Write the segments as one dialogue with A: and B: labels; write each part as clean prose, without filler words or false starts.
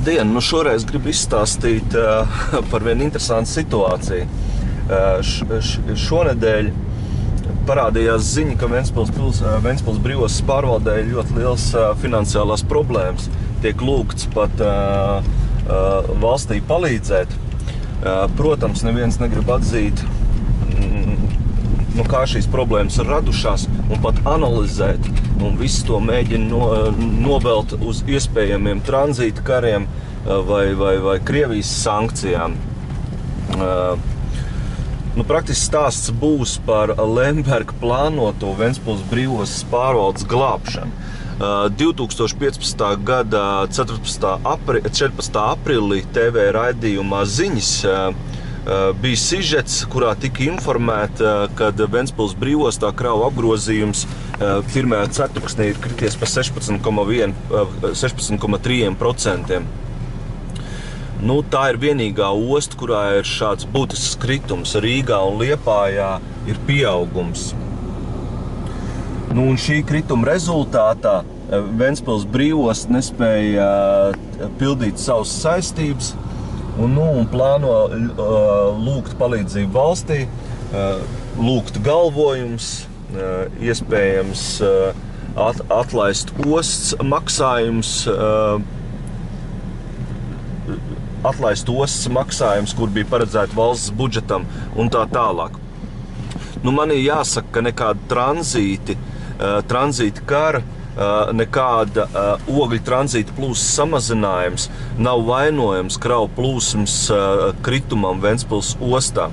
A: Labdien! Nu šoreiz gribu izstāstīt par vienu interesantu situāciju. Šonedēļ parādījās ziņa, ka Ventspils brīvostas pārvaldē ir ļoti liels finansiālās problēmas. Tiek lūgts pat valstī palīdzēt. Protams, neviens negrib atzīt, kā šīs problēmas ir radušās un pat analizēt. Un visu to mēģina novelt uz iespējamiem tranzīta kariem vai Krievijas sankcijām. Praktiski stāsts būs par Lemberga plānoto Ventspils brīvostas pārvaldes glābšanu. 2015. gada 14. aprīlī TV raidījumā Ziņas bija sižets, kurā tika informēta, kad Ventspils brīvostā kravu apgrozījums pirmajā ceturksnī ir krities par 16,3%. Tā ir vienīgā osta, kurā ir šāds būtisks kritums. Rīgā un Liepājā ir pieaugums. Un šī krituma rezultātā Ventspils brīvosta nespēja pildīt savas saistības un plāno lūgt palīdzību valstī, lūgt galvojums, iespējams atlaist ostas maksājums, kur bija paredzēta valsts budžetam un tā tālāk. Man ir jāsaka, ka nekāda tranzīta kara, nekāda ogļu tranzīta plūsmas samazinājums nav vainojams kravu plūsmas kritumam Ventspils ostā.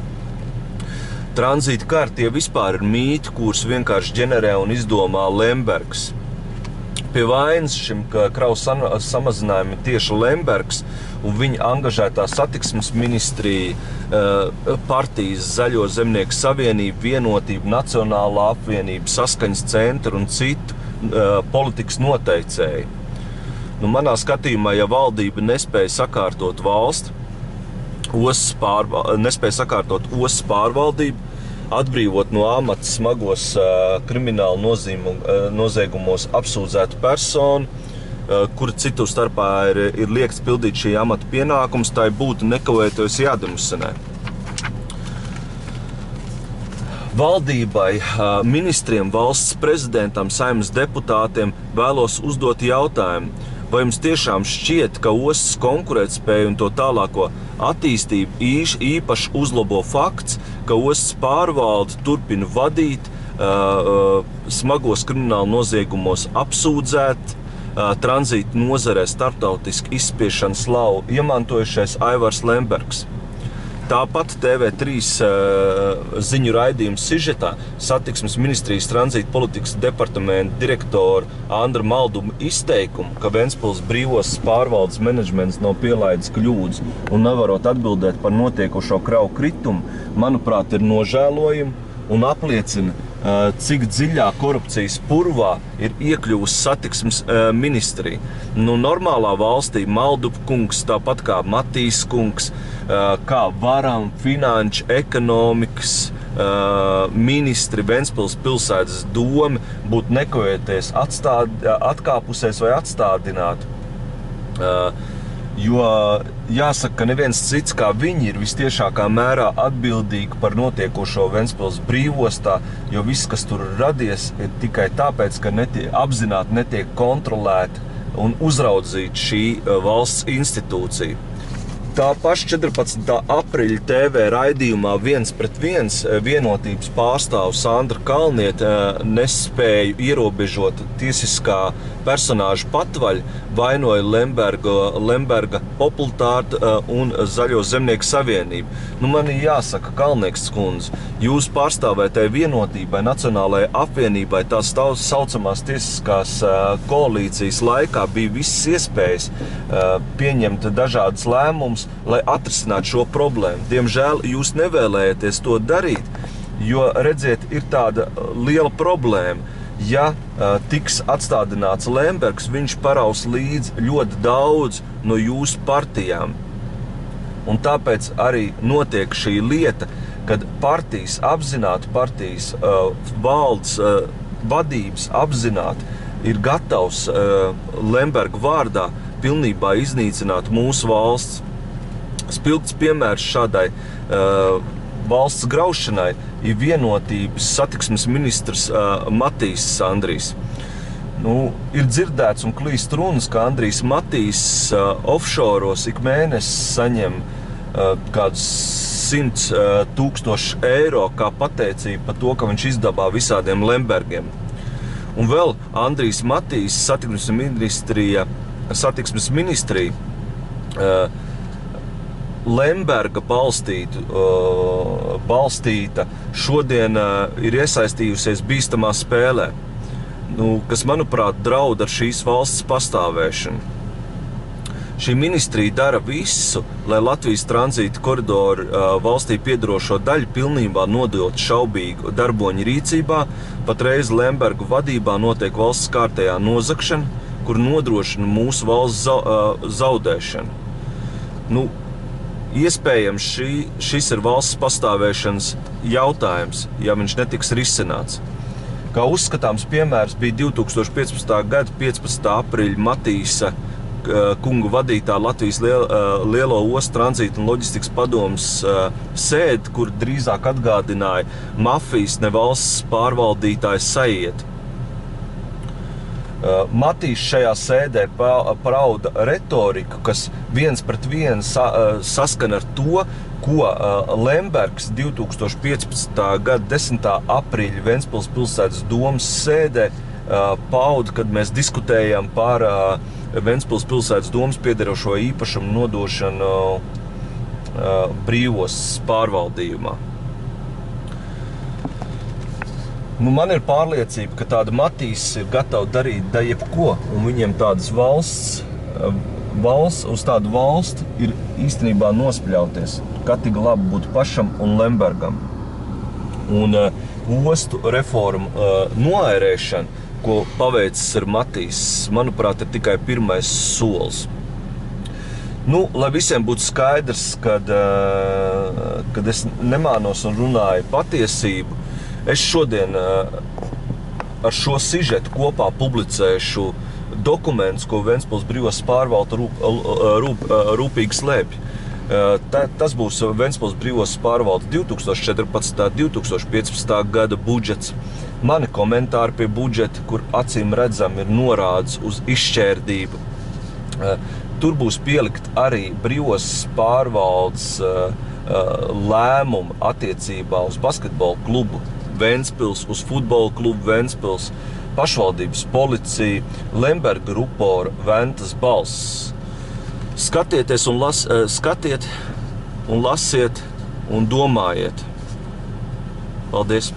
A: Tranzīta kari tie vispār ir mīti, kurus vienkārši ģenerē un izdomā Lembergs. Pie vainas šim kravu samazinājumam ir tieši Lembergs un viņa angažētā satiksmes ministrija, partijas Zaļo zemnieku savienība, Vienotība, Nacionālā apvienība, Saskaņas centra un citu politikas noteicēji. Manā skatījumā, ja valdība nespēja sakārtot ostas pārvaldību, atbrīvot no amata smagos kriminālu noziegumos apsūdzētu personu, kura citu starpā ir liekts pildīt šī amata pienākums, tai būtu nekavējoties jādemisionē. Valdībai, ministriem, valsts prezidentam, Saeimas deputātiem vēlos uzdot jautājumu, vai jums tiešām šķiet, ka ostas konkurētspēju un to tālāko attīstību īpaši uzlabo fakts, ka ostas pārvalde turpina vadīt smagos kriminālu noziegumos apsūdzēt, tranzīta nozarē starptautiski izspiešanu slavu iemantojušais Aivars Lembergs. Tāpat TV3 ziņu raidījuma sižetā satiksmes ministrijas tranzīta politikas departamenta direktora Andra Malduma izteikumu, ka Ventspils brīvostas pārvaldes menedžments nav pielaidis kļūdas un nevarot atbildēt par notiekošo kravu kritumu, manuprāt, ir nožēlojumi un apliecina, cik dziļā korupcijas purvā ir iekļuvusi satiksmes ministrija. Normālā valstī Maldupa kungs, tāpat kā Matīs kungs, kā varam, finanšu, ekonomikas ministri, Ventspils pilsētas doma būtu nekavējoties atkāpusies vai atstādinātu. Jo jāsaka, ka neviens cits kā viņi ir vistiešākā mērā atbildīgi par notiekošo Ventspils brīvostā, jo viss, kas tur radies, ir tikai tāpēc, ka apzināti netiek kontrolēta un uzraudzīta šī valsts institūcija. Tā paša 14. aprīļa TV raidījumā 1:1 Vienotības pārstāvis Sandra Kalniete nespēju ierobežot tiesiskā personāža patvaļu, vainoja Lemberga populātātu un Zaļo zemnieku savienību. Man ir jāsaka, Kalnieks kundze, jūs pārstāvētai Vienotībai, Nacionālajai apvienībai, tās saucamās tiesiskās koalīcijas laikā bija visas iespējas pieņemt dažādas lēmumus, lai atrisinātu šo problēmu. Diemžēl jūs nevēlējaties to darīt, jo, redziet, ir tāda liela problēma. Ja tiks atstādināts Lembergs, viņš paraus līdz ļoti daudz no jūsu partijām. Un tāpēc arī notiek šī lieta, kad partijas valdes vadības apzināti ir gatavs Lemberga vārdā pilnībā iznīcināta mūsu valsts. Spilgts piemērs šādai valsts graušanai ir Vienotības satiksmes ministrs Matīs Andrijs. Ir dzirdēts un klīst runas, ka Andrijs Matīs offshoros ik mēnesi saņem kādus 100,000 eiro kā pateicību par to, ka viņš izdabā visādiem Lembergiem. Un vēl Andrijs Matīs satiksmes ministrija Lemberga balstīta šodien ir iesaistījusies bīstamā spēlē, kas, manuprāt, draud ar šīs valsts pastāvēšanu. Šī ministrija dara visu, lai Latvijas tranzīta koridoru valstī piedarošo daļu pilnībā nodot šaubīgu darboņu rīcībā. Patreiz Lembergu vadībā notiek valsts kārtējā nozagšana, kur nodrošina mūsu valsts zaudēšanu. Iespējams, šis ir valsts pastāvēšanas jautājums, ja viņš netiks risināts. Kā uzskatāms piemērs bija 2015. gada 15. aprīļa Matīsa kungu vadītā Latvijas lielo ostu tranzīta un loģistikas padomes sēde, kur drīzāk atgādināja mafijas nevalsts pārvaldītāju saietu. Matīs šajā sēdē pauda retoriku, kas viens pret vienu saskana ar to, ko Lembergs 2015. gada 10. aprīļa Ventspils pilsētas domas sēdē pauda, kad mēs diskutējam par Ventspils pilsētas domas piederošo īpašumu nodošanu brīvostas pārvaldījumā. Man ir pārliecība, ka tāda Matīs ir gatava darīt jebko, un viņiem tādas valsts uz tādu valsti ir īstenībā nospļauties, kā tik labi būtu pašam un Lembergam. Un ostu reformu noērēšana, ko paveicis ar Matīs, manuprāt, ir tikai pirmais solis. Lai visiem būtu skaidrs, kad es nemānos un runāju patiesību, es šodien ar šo sižetu kopā publicēšu dokumentus, ko Ventspils brīvostas pārvalde rūpīgi slēpj. Tas būs Ventspils brīvostas pārvalde 2014. 2015. gada budžets. Mani komentāri pie budžeta, kur acīm redzam ir norādes uz izšķērdību. Tur būs pielikt arī brīvostas pārvaldes lēmumu attiecībā uz basketbola klubu Ventspils, uz futbola klubu Ventspils, pašvaldības policija, Lemberga rupora Ventas balss. Skatiet un lasiet un domājiet. Paldies!